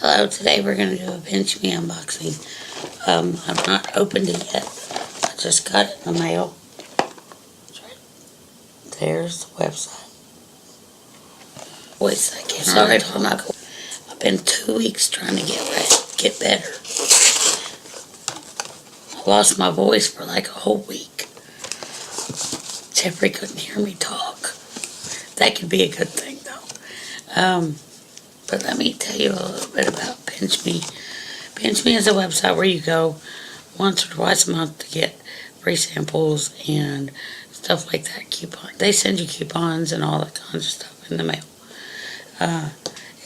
Hello, today we're going to do a PinchMe unboxing. I've not opened it yet. I just got it in the mail. There's the website. Wait a second. Sorry for my voice. I've been 2 weeks trying to get better. I lost my voice for like a whole week. Jeffrey couldn't hear me talk. That could be a good thing though. But let me tell you a little bit about PinchMe. PinchMe is a website where you go once or twice a month to get free samples and stuff like that. They send you coupons and all that kinds of stuff in the mail.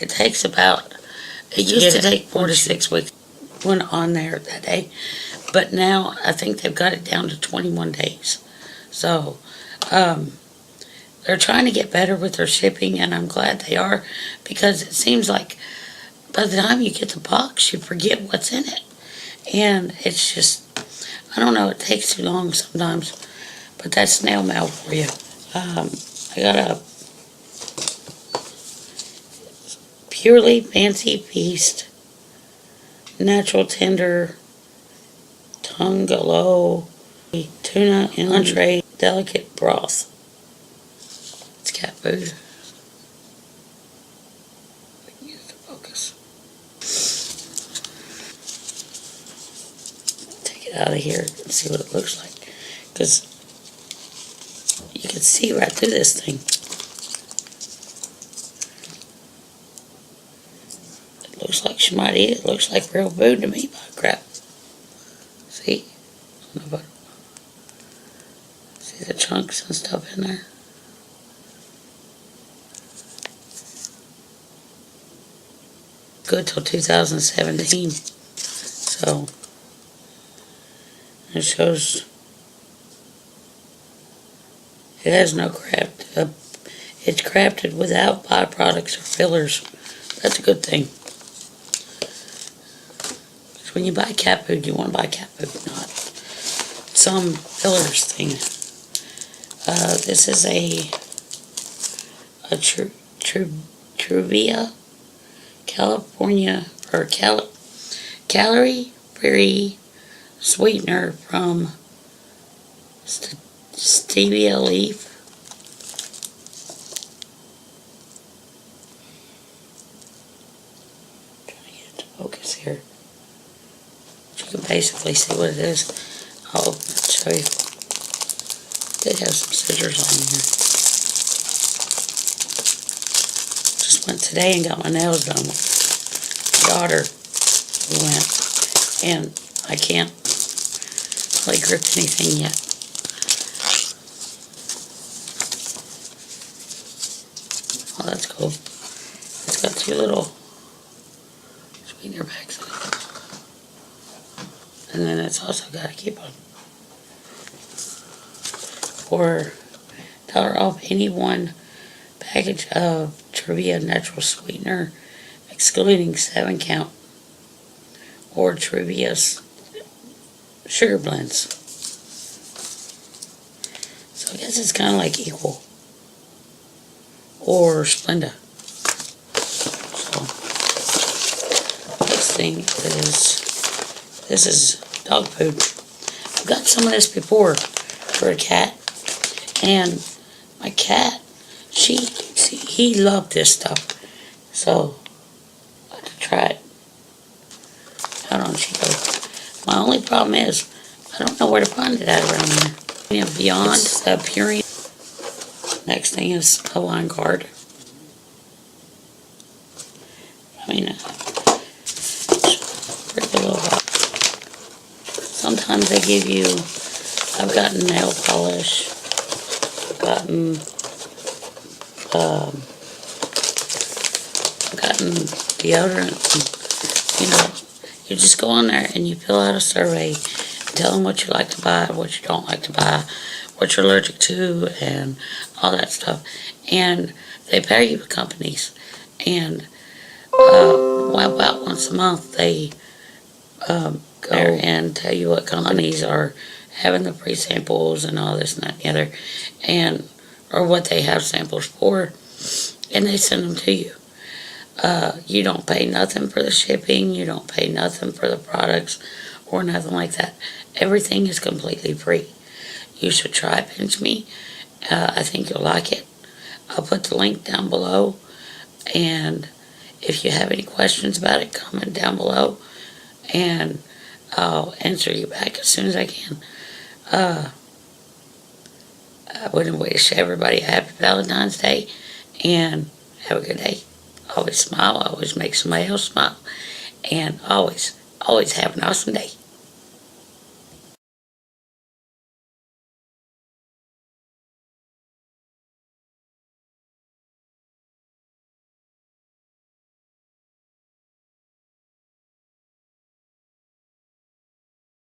It takes it used to take 4 to 6 weeks. Went on there that day, but now I think they've got it down to 21 days. So, they're trying to get better with their shipping, and I'm glad they are, because it seems like by the time you get the box, you forget what's in it. And it's just, I don't know, it takes too long sometimes, but that's snail mail for you. I got a Purely Fancy Feast Natural Tender Tungalo Tuna Entree Delicate Broth. It's cat food. We can use the focus. Take it out of here and see what it looks like. Because you can see right through this thing. It looks like she might eat it. It looks like real food to me, by crap. See? See the chunks and stuff in there? Good till 2017. So it shows it has no craft. It's crafted without byproducts or fillers. That's a good thing. Because when you buy cat food, you want to buy cat food, not some fillers thing. This is a Truvia California, or calorie-free sweetener from stevia leaf. Trying to get it to focus here. But you can basically see what it is. I'll open it and show you. They have some scissors on here. Just went today and got my nails done with my daughter. We went, and I can't really grip anything yet. Oh, that's cool. It's got 2 little sweetener bags in it. And then it's also got a coupon for $1 off any one package of Truvia natural sweetener, excluding 7 count, or Truvia sugar blends. So I guess it's kind of like Equal or Splenda. So this thing is dog food. I've got some of this before for a cat, and my cat, he loved this stuff, so I had to try it. Hold on, she goes. My only problem is, I don't know where to find it at around here. And beyond Purine. Next thing is a line card. I mean, pretty little box. Sometimes they give you, I've gotten nail polish, I've gotten deodorant, and, you know, you just go on there and you fill out a survey, tell them what you like to buy, what you don't like to buy, what you're allergic to, and all that stuff. And they pair you with companies, and about once a month they go and tell you what companies are having the free samples and all this and that and the other, and or what they have samples for, and they send them to you. You don't pay nothing for the shipping. You don't pay nothing for the products or nothing like that. Everything is completely free. You should try PinchMe. I think you'll like it. I'll put the link down below, and if you have any questions about it, comment down below, and I'll answer you back as soon as I can. I want to wish everybody a happy Valentine's Day, and have a good day. Always smile, always make somebody else smile, and always have an awesome day.